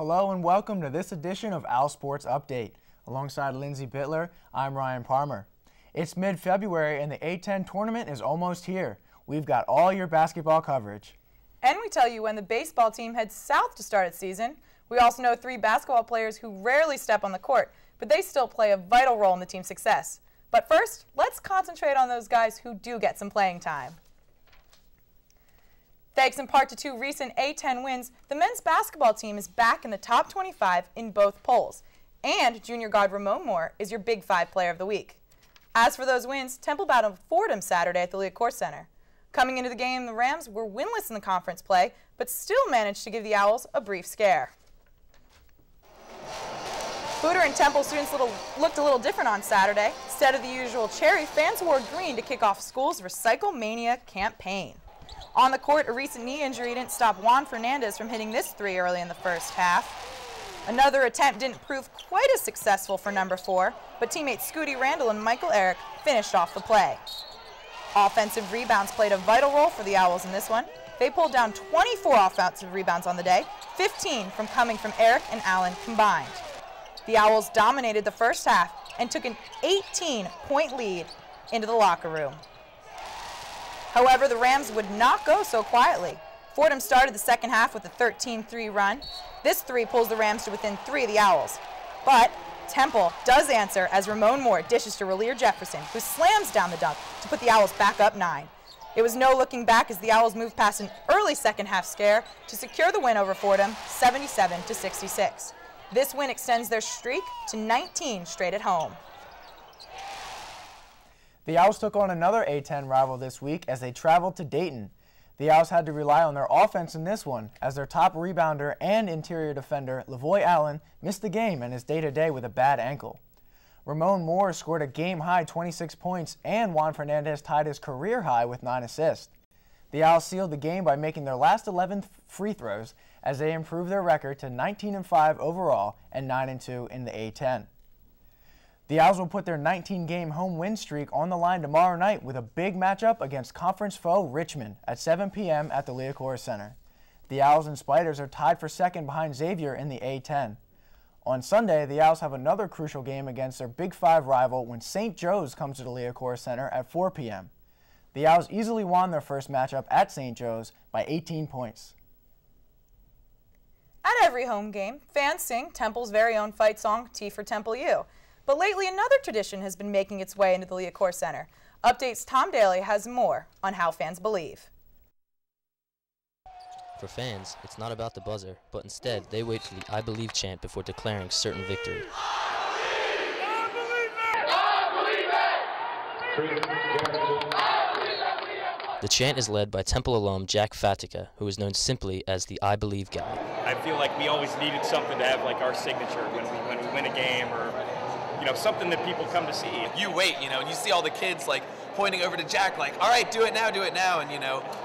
Hello and welcome to this edition of Owl Sports Update. Alongside Lindsay Bittler, I'm Ryan Palmer. It's mid-February and the A10 tournament is almost here. We've got all your basketball coverage. And we tell you when the baseball team heads south to start its season. We also know 3 basketball players who rarely step on the court, but they still play a vital role in the team's success. But first, let's concentrate on those guys who do get some playing time. Thanks in part to 2 recent A10 wins, the men's basketball team is back in the top 25 in both polls. And junior guard Ramon Moore is your Big 5 player of the week. As for those wins, Temple battled Fordham Saturday at the Leacourt Center. Coming into the game, the Rams were winless in the conference play, but still managed to give the Owls a brief scare. Booter and Temple students looked a little different on Saturday. Instead of the usual cherry, fans wore green to kick off school's Recycle Mania campaign. On the court, a recent knee injury didn't stop Juan Fernandez from hitting this 3 early in the first half. Another attempt didn't prove quite as successful for number 4, but teammates Scooty Randall and Michael Eric finished off the play. Offensive rebounds played a vital role for the Owls in this one. They pulled down 24 offensive rebounds on the day, 15 coming from Eric and Allen combined. The Owls dominated the first half and took an 18-point lead into the locker room. However, the Rams would not go so quietly. Fordham started the second half with a 13-3 run. This 3 pulls the Rams to within 3 of the Owls. But Temple does answer as Ramon Moore dishes to Raleigh Jefferson, who slams down the dunk to put the Owls back up 9. It was no looking back as the Owls moved past an early second half scare to secure the win over Fordham, 77-66. This win extends their streak to 19 straight at home. The Owls took on another A10 rival this week as they traveled to Dayton. The Owls had to rely on their offense in this one as their top rebounder and interior defender, Lavoy Allen, missed the game and is day-to-day with a bad ankle. Ramon Moore scored a game-high 26 points and Juan Fernandez tied his career high with 9 assists. The Owls sealed the game by making their last 11 free throws as they improved their record to 19-5 overall and 9-2 in the A10. The Owls will put their 19-game home win streak on the line tomorrow night with a big matchup against conference foe Richmond at 7 p.m. at the Leacourt Center. The Owls and Spiders are tied for second behind Xavier in the A10. On Sunday, the Owls have another crucial game against their Big 5 rival when St. Joe's comes to the Leacourt Center at 4 p.m. The Owls easily won their first matchup at St. Joe's by 18 points. At every home game, fans sing Temple's very own fight song, T for Temple U. But lately, another tradition has been making its way into the Leacourt Center. Updates Tom Daly has more on how fans believe. For fans, it's not about the buzzer, but instead they wait for the I Believe chant before declaring certain victory. The chant is led by Temple alum Jack Fatica, who is known simply as the I Believe guy. I feel like we always needed something to have like our signature when we win a game, or something that people come to see. You wait, and you see all the kids like pointing over to Jack like, all right, do it now, and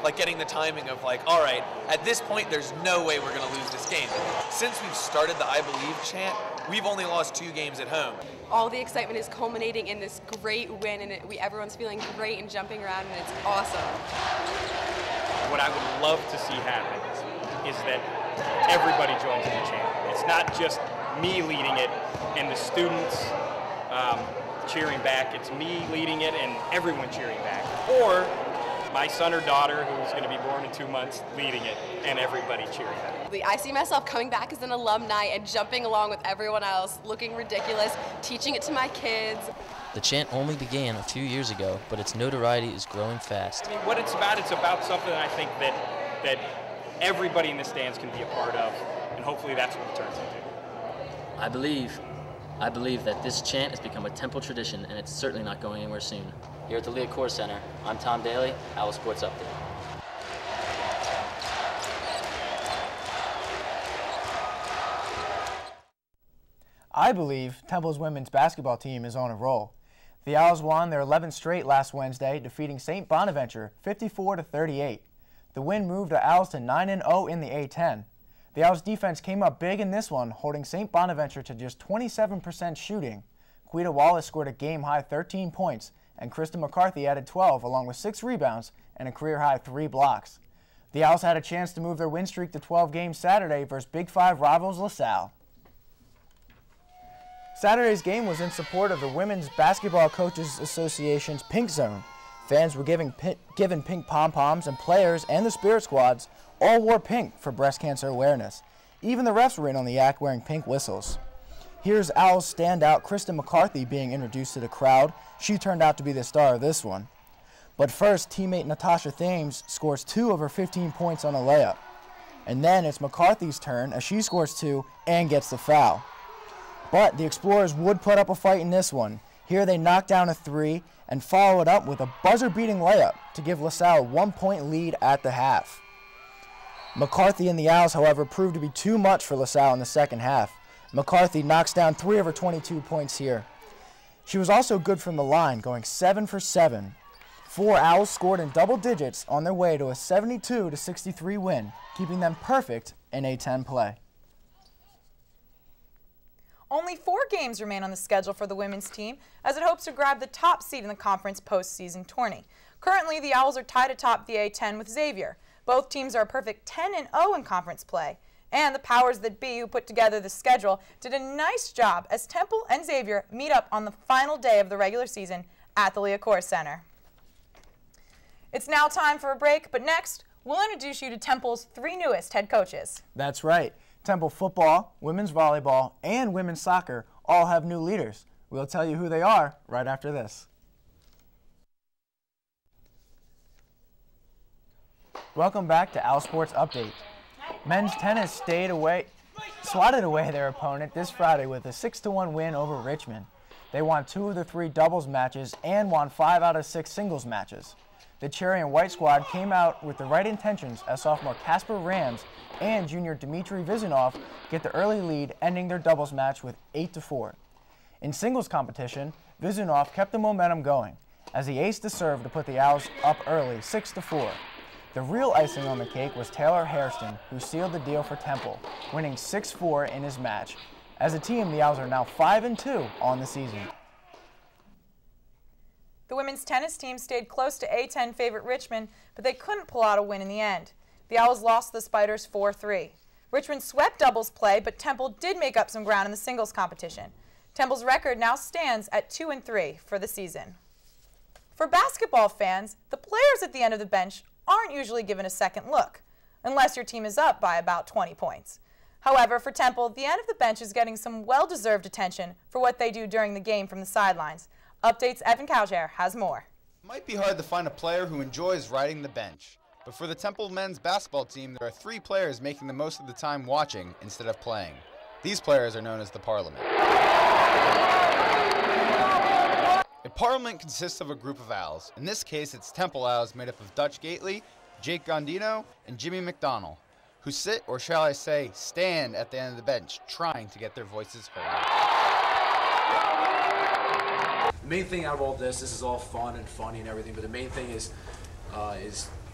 like getting the timing of like, all right, at this point there's no way we're gonna lose this game. Since we've started the I Believe chant, we've only lost 2 games at home. All the excitement is culminating in this great win, and everyone's feeling great and jumping around, and it's awesome. What I would love to see happen is that everybody joins in the chant. It's not just me leading it and the students cheering back. It's me leading it and everyone cheering back. Or my son or daughter, who's going to be born in 2 months, leading it and everybody cheering back. I see myself coming back as an alumni and jumping along with everyone else, looking ridiculous, teaching it to my kids. The chant only began a few years ago, but its notoriety is growing fast. I mean, what it's about something I think that everybody in the stands can be a part of, and hopefully that's what it turns into. I believe that this chant has become a Temple tradition, and it's certainly not going anywhere soon. Here at the Leacourt Center, I'm Tom Daly, Owl Sports Update. I believe Temple's women's basketball team is on a roll. The Owls won their 11th straight last Wednesday, defeating St. Bonaventure 54-38. The win moved the Owls to 9-0 in the A10. The Owls' defense came up big in this one, holding St. Bonaventure to just 27% shooting. Quita Wallace scored a game-high 13 points, and Krista McCarthy added 12 along with 6 rebounds and a career-high 3 blocks. The Owls had a chance to move their win streak to 12 games Saturday versus Big Five rivals LaSalle. Saturday's game was in support of the Women's Basketball Coaches Association's Pink Zone. Fans were given pink pom-poms, and players and the spirit squads all wore pink for breast cancer awareness. Even the refs were in on the act wearing pink whistles. Here's Owls standout Kristen McCarthy being introduced to the crowd. She turned out to be the star of this one. But first, teammate Natasha Thames scores 2 of her 15 points on a layup. And then it's McCarthy's turn as she scores 2 and gets the foul. But the Explorers would put up a fight in this one. Here they knock down a 3 and follow it up with a buzzer-beating layup to give LaSalle a 1-point lead at the half. McCarthy and the Owls, however, proved to be too much for LaSalle in the second half. McCarthy knocks down 3 of her 22 points here. She was also good from the line, going 7 for 7. 4 Owls scored in double digits on their way to a 72-63 win, keeping them perfect in A10 play. Only 4 games remain on the schedule for the women's team as it hopes to grab the top seed in the conference postseason tourney. Currently, the Owls are tied atop the A10 with Xavier. Both teams are a perfect 10-0 in conference play. And the powers that be who put together the schedule did a nice job as Temple and Xavier meet up on the final day of the regular season at the Liacouras Center. It's now time for a break, but next, we'll introduce you to Temple's 3 newest head coaches. That's right. Temple football, women's volleyball, and women's soccer all have new leaders. We'll tell you who they are right after this. Welcome back to Owl Sports Update. Men's tennis swatted away their opponent this Friday with a 6-1 win over Richmond. They won 2 of the 3 doubles matches and won 5 out of 6 singles matches. The Cherry and White squad came out with the right intentions as sophomore Casper Rams and junior Dmitry Vizunov get the early lead, ending their doubles match with 8-4. In singles competition, Vizunov kept the momentum going as he aced the serve to put the Owls up early, 6-4. The real icing on the cake was Taylor Hairston, who sealed the deal for Temple, winning 6-4 in his match. As a team, the Owls are now 5-2 on the season. The women's tennis team stayed close to A10 favorite Richmond, but they couldn't pull out a win in the end. The Owls lost to the Spiders 4-3. Richmond swept doubles play, but Temple did make up some ground in the singles competition. Temple's record now stands at 2-3 for the season. For basketball fans, the players at the end of the bench aren't usually given a second look, unless your team is up by about 20 points. However, for Temple, the end of the bench is getting some well-deserved attention for what they do during the game from the sidelines. Updates Evan Cowchair has more. It might be hard to find a player who enjoys riding the bench, but for the Temple men's basketball team, there are 3 players making the most of the time watching instead of playing. These players are known as the Parliament. A Parliament consists of a group of Owls. In this case, it's Temple Owls made up of Dutch Gately, Jake Gondino, and Jimmy McDonnell, who sit, or shall I say, stand at the end of the bench, trying to get their voices heard. The main thing out of all this is all fun and funny and everything, but the main thing is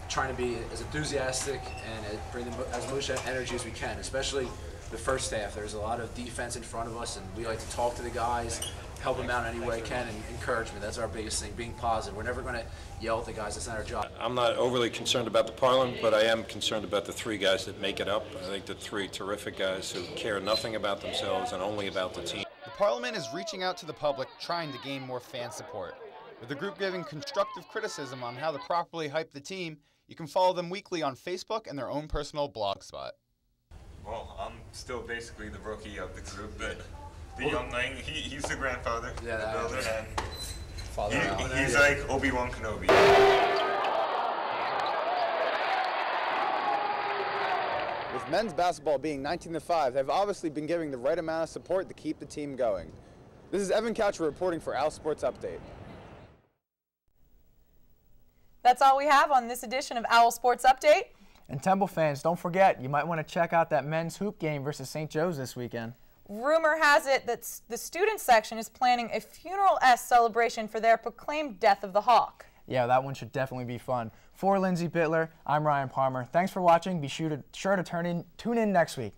trying to be as enthusiastic and bring as much energy as we can, especially the first half. There's a lot of defense in front of us, and we like to talk to the guys, help them out any way we can, and encouragement. That's our biggest thing, being positive. We're never going to yell at the guys. That's not our job. I'm not overly concerned about the Parliament, but I am concerned about the 3 guys that make it up. I think the 3 terrific guys who care nothing about themselves and only about the team. The Parliament is reaching out to the public, trying to gain more fan support. With the group giving constructive criticism on how to properly hype the team, you can follow them weekly on Facebook and their own personal blog spot. Well, I'm still basically the rookie of the group, but the youngling, he's the grandfather, the builder, and he's like Obi-Wan Kenobi. With men's basketball being 19-5, they've obviously been giving the right amount of support to keep the team going. This is Evan Coucher reporting for Owl Sports Update. That's all we have on this edition of Owl Sports Update. And Temple fans, don't forget, you might want to check out that men's hoop game versus St. Joe's this weekend. Rumor has it that the student section is planning a funeral-esque celebration for their proclaimed death of the Hawk. Yeah, that one should definitely be fun. For Lindsey Bittler, I'm Ryan Palmer. Thanks for watching. Be sure to tune in next week.